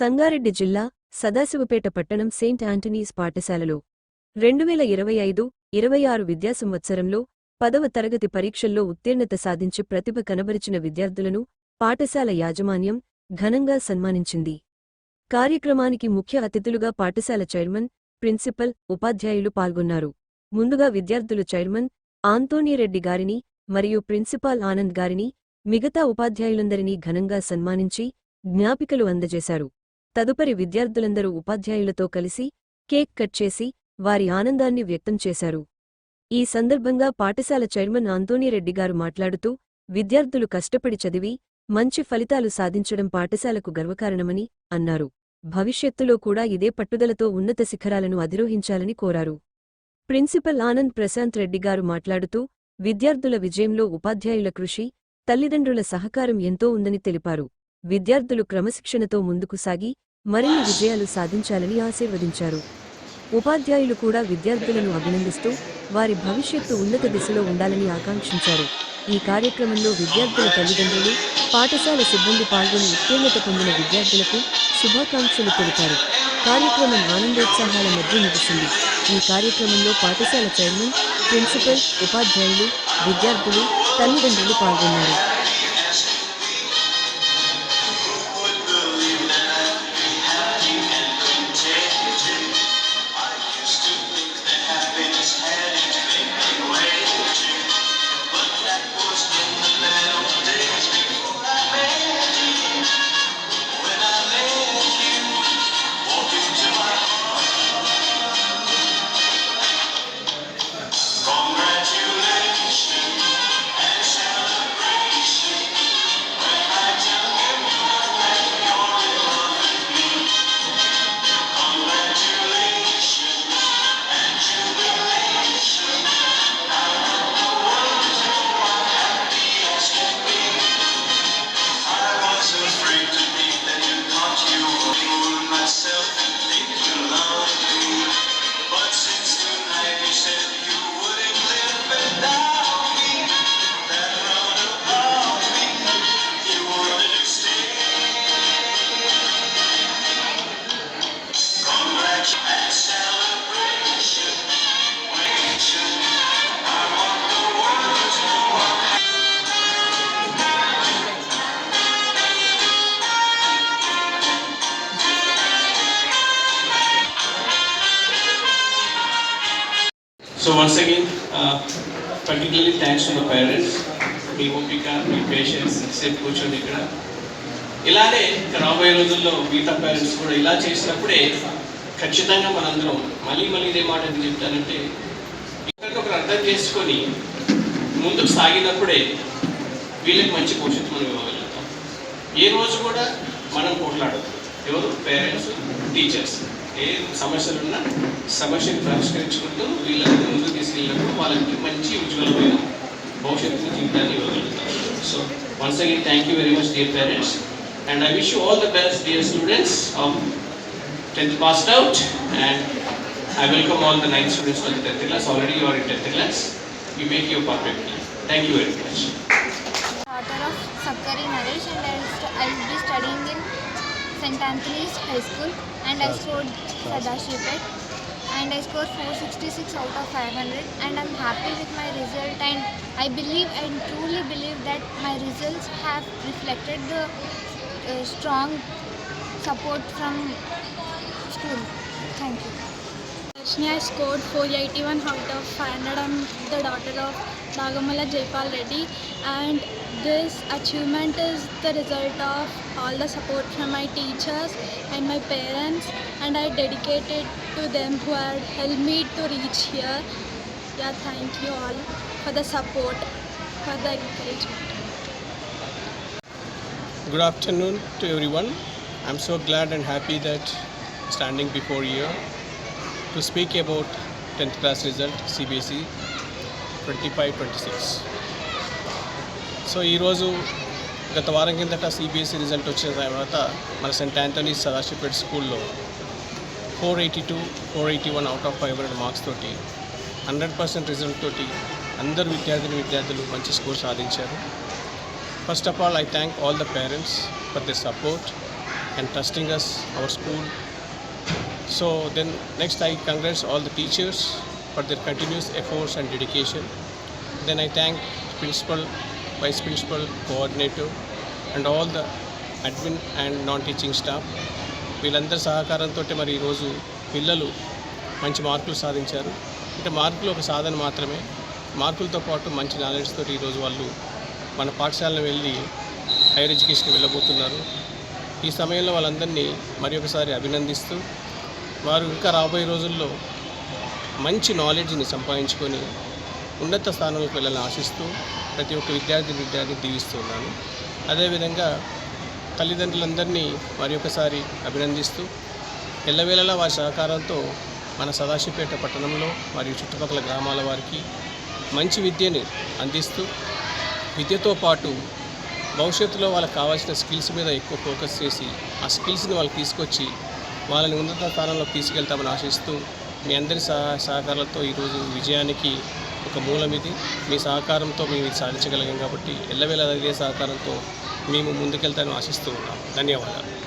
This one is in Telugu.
సంగారెడ్డి జిల్లా సదాశివపేట పట్టణం సెయింట్ ఆంటనీస్ పాఠశాలలో 2025-26 విద్యా సంవత్సరంలో 10వ తరగతి పరీక్షల్లో ఉత్తీర్ణత సాధించి ప్రతిభ కనబరిచిన విద్యార్థులను పాఠశాల యాజమాన్యం ఘనంగా సన్మానించింది. కార్యక్రమానికి ముఖ్య అతిథులుగా పాఠశాల చైర్మన్, ప్రిన్సిపల్, ఉపాధ్యాయులు పాల్గొన్నారు. ముందుగా విద్యార్థులు చైర్మన్ ఆంతోనీరెడ్డి గారిని మరియు ప్రిన్సిపాల్ ఆనంద్ గారిని, మిగతా ఉపాధ్యాయులందరినీ ఘనంగా సన్మానించి జ్ఞాపికలు అందజేశారు. తదుపరి విద్యార్థులందరూ ఉపాధ్యాయులతో కలిసి కేక్ కట్ చేసి వారి ఆనందాన్ని వ్యక్తం చేశారు. ఈ సందర్భంగా పాఠశాల చైర్మన్ ఆంతోనీరెడ్డి గారు మాట్లాడుతూ, విద్యార్థులు కష్టపడి చదివి మంచి ఫలితాలు సాధించడం పాఠశాలకు గర్వకారణమని అన్నారు. భవిష్యత్తులో కూడా ఇదే పట్టుదలతో ఉన్నత శిఖరాలను అధిరోహించాలని కోరారు. ప్రిన్సిపల్ ఆనంద్ ప్రశాంత్ రెడ్డి గారు మాట్లాడుతూ, విద్యార్థుల విజయంలో ఉపాధ్యాయుల కృషి, తల్లిదండ్రుల సహకారం ఎంతో ఉందని తెలిపారు. విద్యార్థులు క్రమశిక్షణతో ముందుకు సాగి మరిన్ని విజయాలు సాధించాలని ఆశీర్వదించారు. ఉపాధ్యాయులు కూడా విద్యార్థులను అభినందిస్తూ వారి భవిష్యత్తు ఉన్నత దిశలో ఉండాలని ఆకాంక్షించారు. ఈ కార్యక్రమంలో విద్యార్థుల తల్లిదండ్రులు, పాఠశాల సిబ్బంది పాల్గొని ఉత్తీర్ణత పొందిన విద్యార్థులకు శుభాకాంక్షలు తెలిపారు. కార్యక్రమం ఆనందోత్సాహాల మధ్య ముగిసింది. ఈ కార్యక్రమంలో పాఠశాల చైర్మన్, ప్రిన్సిపల్, ఉపాధ్యాయులు, విద్యార్థులు, తల్లిదండ్రులు పాల్గొన్నారు. So once again, particularly thanks to the parents, మీ ఓపిక, మీ పేషెన్స్, సేపు కూర్చొని ఇక్కడ ఇలానే రాబోయే రోజుల్లో మిగతా పేరెంట్స్ కూడా ఇలా చేసినప్పుడే ఖచ్చితంగా మనందరం మళ్ళీ ఇదే మాట ఎందుకు చెప్తానంటే, ఒకరికొకరు అర్థం చేసుకొని ముందుకు సాగినప్పుడే వీళ్ళకి మంచి భవిష్యత్తు మనం ఇవ్వగలుగుతాం. ఏ రోజు కూడా మనం పోట్లాడదు, ఎవరు పేరెంట్స్, టీచర్స్. ఏ సమస్యలున్నా సమస్యను పరిష్కరించుకుంటూ వీళ్ళని ముందుకు తీసుకెళ్ళినప్పుడు వాళ్ళకి మంచి ఉజ్వలమైన భవిష్యత్తు జీవితాన్ని ఇవ్వగలుగుతారు. So once again thank you very much dear parents, and I wish you all the best dear students of 10th passed out, and I welcome all the 9th students for the 10th class. Already you are in 10th class. You make your perfectly. Thank you very much. Daughter of Sakkari Naresh, and I will be studying in St. Anthony's High School, and I scored Sadashipet, and I scored 466 out of 500, and I'm happy with my result, and I believe and truly believe that my results have reflected the strong support from school. Thank you. I scored 481 out of 500. I'm the daughter of Nagamala Jaipal Reddy, and this achievement is the result of all the support from my teachers and my parents, and I dedicate it to them who had helped me to reach here. Yeah, thank you all for the support, for the encouragement. Good afternoon to everyone. I'm so glad and happy that standing before you to speak about 10th class result CBSE 25-26. So ఈరోజు గత వారం కిందట సిబిఎస్ఈ రిజల్ట్ వచ్చిన తర్వాత మన సెయింట్ ఆంథనీస్ సదాశివపేట స్కూల్లో 481 అవుట్ ఆఫ్ 500 మార్క్స్ తోటి 100% రిజల్ట్ తోటి అందరు విద్యార్థులు మంచి స్కోర్ సాధించారు. First of all I thank all the parents for their support and trusting us, our school. So then next I congratulate all the teachers for their continuous efforts and dedication. Then I thank principal, vice principal, coordinator and all the admin and non-teaching staff. వీళ్ళందరి సహకారంతో మరి ఈరోజు పిల్లలు మంచి మార్కులు సాధించారు. అంటే మార్కులు ఒక సాధన మాత్రమే, మార్కులతో పాటు మంచి నాలెడ్జ్ తోటి ఈరోజు వాళ్ళు మన పాఠశాలను వెళ్ళి హైయర్ ఎడ్యుకేషన్కి వెళ్ళబోతున్నారు. ఈ సమయంలో వాళ్ళందరినీ మరి ఒకసారి అభినందిస్తూ వారు ఇంకా రాబోయే రోజుల్లో మంచి నాలెడ్జ్ని సంపాదించుకొని ఉన్నత స్థానంలోకి వెళ్ళాలని ఆశిస్తూ ప్రతి ఒక్క విద్యార్థిని దీవిస్తున్నాను. అదేవిధంగా తల్లిదండ్రులందరినీ మరి ఒకసారి అభినందిస్తూ ఎల్లవేళలా వారి సహకారంతో మన సదాశివపేట పట్టణంలో మరియు చుట్టుపక్కల గ్రామాల వారికి మంచి విద్యని అందిస్తూ విద్యతో పాటు భవిష్యత్తులో వాళ్ళకి కావాల్సిన స్కిల్స్ మీద ఎక్కువ ఫోకస్ చేసి ఆ స్కిల్స్ని వాళ్ళకి తీసుకొచ్చి వాళ్ళని ఉన్నత స్థానంలోకి తీసుకెళ్తామని ఆశిస్తూ మీ అందరి సహకారాలతో ఈరోజు విజయానికి ఒక మూలం ఇది. మీ సహకారంతో మేము ఇది సాధించగలిగాం కాబట్టి ఎల్లవేళ అదే సహకారంతో మేము ముందుకెళ్తామని ఆశిస్తూ ఉన్నాం. ధన్యవాదాలు.